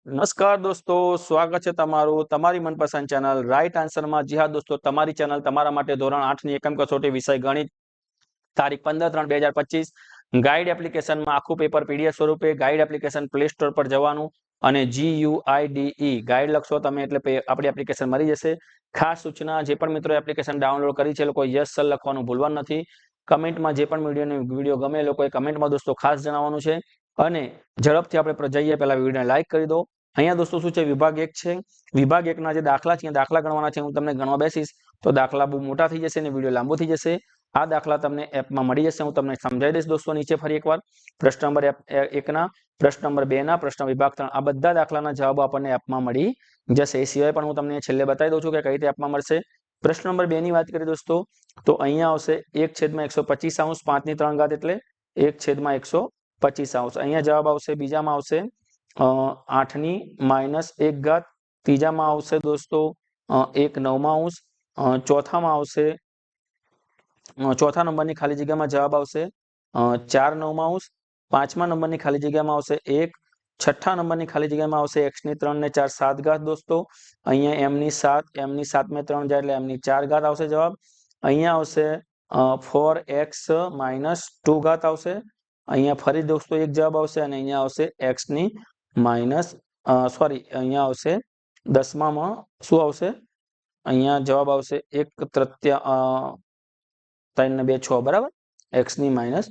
નમસ્કાર દોસ્તો, સ્વાગત છે તમારું તમારી મનપસંદ ચેનલ રાઈટ આન્સરમાં। જી હા દોસ્તો, તમારી ચેનલ તમારા માટે ધોરણ 8 ની એકમ કસોટી વિષય ગણિત તારીખ 15/3/2025 ગાઈડ એપ્લિકેશનમાં આખું પેપર પીડીએફ સ્વરૂપે ગાઈડ એપ્લિકેશન પ્લે સ્ટોર પર જવાનું અને GUIDE ગાઈડ લખશો તમે એટલે આપણી એપ્લિકેશન મળી જશે। ખાસ સૂચના, જે પણ મિત્રો એપ્લિકેશન ડાઉનલોડ કરી છે લોકો યસ સર લખવાનું ભૂલવાનું નથી। કમેન્ટમાં જે પણ વિડીયો ગમે લોકોએ કમેન્ટમાં દોસ્તો ખાસ જણાવવાનું છે। અને ઝડપથી આપણે જઈએ પહેલા વિડીયોને લાઈક કરી દો। અહીંયા દોસ્તો શું છે, વિભાગ 1 છે। વિભાગ 1 ના જે દાખલા છે, દાખલા ગણવાના છે। હું તમને ગણવા બેસીશ તો દાખલા બહુ મોટા થઈ જશે અને વિડીયો લાંબો થઈ જશે। આ દાખલા તમને એપમાં મળી જશે। હું તમને સમજાવી દઈશ દોસ્તો નીચે ફરી એકવાર। પ્રશ્ન નંબર 1 ના, પ્રશ્ન નંબર 2 ના, પ્રશ્ન વિભાગ 3 આ બધા દાખલાના જવાબો આપણને એપમાં મળી જશે। એ સિવાય પણ હું તમને છેલ્લે બતાવી દઉં છું કે કઈ રીતે એપમાં મળશે। પ્રશ્ન નંબર 2 ની વાત કરીએ દોસ્તો તો અહીંયા આવશે 1/125 5 ની 3 ઘાત એટલે 1/125। અહીંયા જવાબ આવશે। બીજામાં આવશે 8 ની -1 ઘાત। ત્રીજામાં આવશે દોસ્તો 1/9। ચોથામાં આવશે ચોથા નંબરની ખાલી જગ્યામાં જવાબ આવશે 4/9। પાંચમા નંબરની ખાલી જગ્યામાં આવશે 1। છઠ્ઠા નંબરની ખાલી જગ્યામાં આવશે x ની 3 ને 4 7 ઘાત દોસ્તો। અહીંયા m ની 7 માં 3 જાય એટલે m ની 4 ઘાત આવશે જવાબ। અહીંયા આવશે 4x - 2 ઘાત આવશે। અહીંયા ફરી દોસ્તો એક જવાબ આવશે અને અહીંયા આવશે x ની અહીંયા આવશે 10માં શું આવશે, અહીંયા જવાબ આવશે 1/3 ને 2 6 બરાબર, x ની માઇનસ।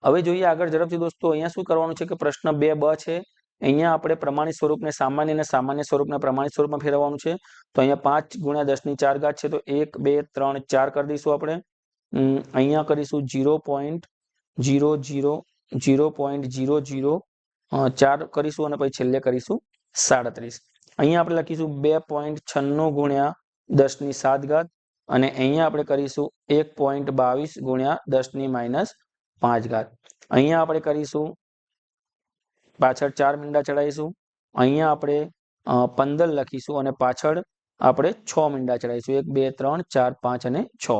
હવે જોઈએ આગળ ઝડપથી દોસ્તો। અહીંયા શું કરવાનું છે કે પ્રશ્ન 2 બ છે। અહીંયા આપણે પ્રમાણિત સ્વરૂપને સામાન્ય અને સામાન્ય સ્વરૂપને પ્રમાણિત સ્વરૂપમાં ફેરવવાનું છે। તો અહીંયા 5 × 10 ની 4 ઘાત છે તો 1 2 3 4 કરી દઈશું આપણે। અહીંયા કરીશું 0.00 કરીશું અને પછી છેલ્લે કરીશું 37। અહીંયા આપણે લખીશું 2.96 × 10 ની 7 ઘાત અને અહીંયા આપણે કરીશું 1.22 × 10 ની -5 ઘાત। અહીંયા આપણે કરીશું પાછળ 4 મીંડા ચડાવીશું। અહીંયા આપણે 15 લખીશું અને પાછળ આપણે 6 મીંડા ચડાવીશું। 1 2 3 4 5 અને 6।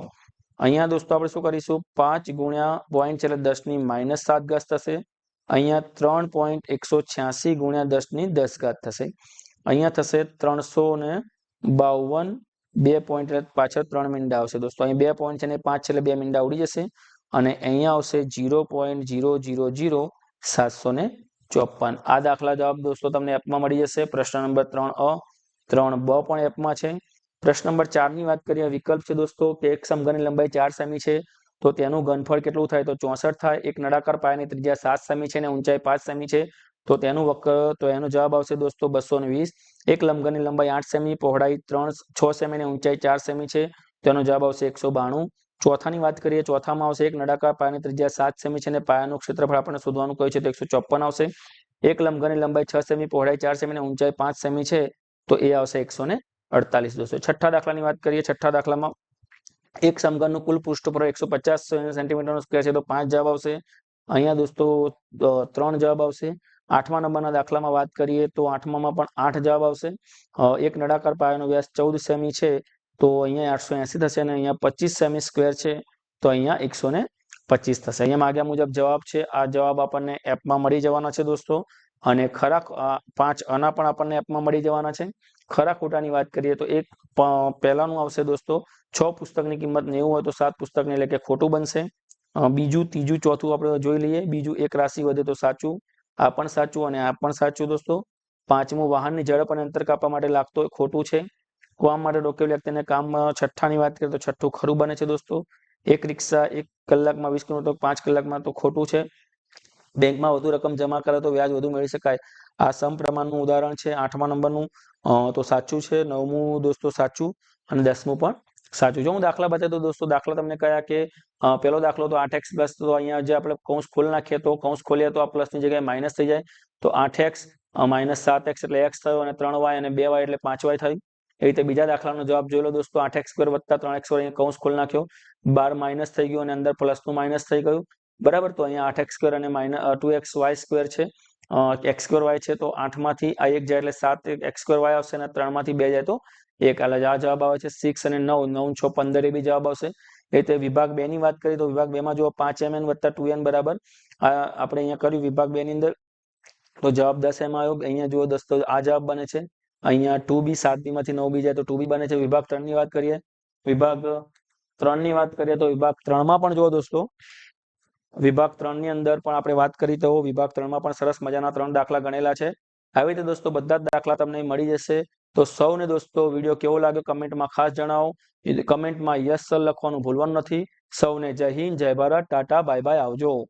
અહીંયા દોસ્તો આપણે શું કરીશું, 5 × પોઈન્ટ એટલે 10 ની -7 ઘાત થશે। અહીંયા 3.186 × 10 ની 10 ઘાત થશે। અહીંયા થશે 352 2 પોઈન્ટ એટલે પાછળ 3 મીંડા આવશે દોસ્તો। અહીં 2 પોઈન્ટ છે ને 5 છે એટલે 2 મીંડા ઉડી જશે અને અહીંયા આવશે 0.000754। આ દાખલા જવાબ દોસ્તો તમને એપમાં મળી જશે। પ્રશ્ન નંબર 3a 3b પણ એપમાં છે। પ્રશ્ન નંબર 4 ની વાત કરીએ, વિકલ્પ છે દોસ્તો કે એક સમઘનની લંબાઈ 4 સેમી છે તો તેનું ઘનફળ કેટલું થાય, તો 64 થાય। એક નળાકાર પાયાની ત્રિજ્યા 7 સેમી છે અને ઊંચાઈ 5 સેમી છે તો તેનું વક્ર, તો એનો જવાબ આવશે દોસ્તો 220। એક લંબઘનની લંબાઈ 8 સેમી, પહોળાઈ 6 સેમી અને ઊંચાઈ 4 સેમી છે તેનો જવાબ આવશે 192। ચોથાની વાત કરીએ, ચોથામાં આવશે એક નળાકાર પાયાની ત્રિજ્યા 7 સેમી છે અને પાયાનું ક્ષેત્રફળ આપણને શોધવાનું કહ્યું છે તો 154 આવશે। એક લંબઘનની લંબાઈ 6 સેમી, પહોળાઈ 4 સેમી અને ઊંચાઈ 5 સેમી છે તો એ આવશે 148 દોસ્તો। છઠ્ઠા દાખલાની વાત કરીએ, છઠ્ઠા દાખલામાં એક સમઘનનું કુલ પૃષ્ઠફળ 150 સેન્ટીમીટરનો સ્ક્વેર છે તો 5 જવાબ આવશે। અહીંયા દોસ્તો 3 જવાબ આવશે। આઠમા નંબરના દાખલામાં વાત કરીએ તો આઠમામાં પણ 8 જવાબ આવશે। એક નળાકાર પાયાનો વ્યાસ 14 સેમી છે તો અહીંયા 880 થશે અને અહીંયા 25 સેમી સ્ક્વેર છે તો અહીંયા 125 થશે। અહીંયા માગ્યા મુજબ જવાબ છે। આ જવાબ આપણને એપમાં મળી જવાના છે દોસ્તો અને ખરા 5 આના પણ આપણને એપમાં મળી જવાના છે। ખરા ખોટાની વાત કરીએ તો એક પહેલાનું આવશે દોસ્તો 6 પુસ્તકની કિંમત 90 હોય તો 7 પુસ્તકની એટલે કે ખોટું બનશે। બીજું, ત્રીજું, ચોથું આપણે જોઈ લઈએ। બીજું, એક રાશિ વધે તો સાચું, આ પણ સાચું અને આ પણ સાચું દોસ્તો। પાંચમું, વાહનની ઝડપ અને અંતર કાપવા માટે લાગતો ખોટું છે। કામ માટે રોકેલ વ્યક્તિને કામ, છઠ્ઠાની વાત કરીએ તો છઠ્ઠું ખરું બને છે દોસ્તો। એક રિક્ષા 1 કલાકમાં 20 કિલોમીટર 5 કલાકમાં તો ખોટું છે। બેંકમાં વધુ રકમ જમા કરે તો વ્યાજ વધુ મેળવી શકાય, આ સમપ્રમાણનું ઉદાહરણ છે। 8મા નંબરનું તો સાચું છે। 9મું દોસ્તો સાચું અને 10મું પણ સાચું। જો હું દાખલા બતાવું તો દોસ્તો દાખલા તમને કયા કે પહેલો દાખલો તો 8x પ્લસ, તો અહીંયા જે આપણે કૌંસ ખોલી નાખીએ તો કૌંસ ખોલીએ તો આ પ્લસની જગ્યાએ માઇનસ થઈ જાય તો 8x - 7x એટલે x થયો અને 3y અને 2y એટલે 5y થયું। એ રીતે બીજા દાખલાનો જવાબ જોઈ લો દોસ્તો, 8x² + 3x² અહીંયા કૌંસ ખોલી નાખ્યો, 12 માઇનસ થઈ ગયું અને અંદર પ્લસનું માઇનસ થઈ ગયું બરાબર। તો અહીંયા 8x² અને -2xy² છે, x²y છે તો 8 માંથી આ 1 જાય એટલે 7x²y આવશે અને 3 માંથી 2 જાય તો 1 એટલે આ જવાબ આવે છે 6 અને 9 9 6 15 એ બી જવાબ આવશે। એ રીતે વિભાગ 2 ની વાત કરીએ તો વિભાગ 2 માં જો 5mn + 2n બરાબર આપણે અહીંયા કર્યું વિભાગ 2 ની અંદર તો જવાબ 10 એમાં આવ્યો. અહીંયા જુઓ દોસ્તો આ જવાબ બને છે. અહીંયા 2B 7B માંથી 9B જાય તો 2B બને છે. વિભાગ 3 ની વાત કરીએ. વિભાગ 3 ની વાત કરીએ તો વિભાગ 3 માં પણ જુઓ દોસ્તો વિભાગ 3 ની અંદર પણ આપણે વાત કરી તો વિભાગ 3 માં પણ સરસ મજાના 3 દાખલા ગણેલા છે. આવી રીતે દોસ્તો બધા જ દાખલા તમને મળી જશે. તો સૌને દોસ્તો વિડીયો કેવો લાગ્યો કમેન્ટમાં ખાસ જણાવો. કમેન્ટમાં યસ સર લખવાનું ભૂલવાનું નથી. સૌને જય હિન્દ, જય ભારત, ટાટા, બાય બાય, આવજો.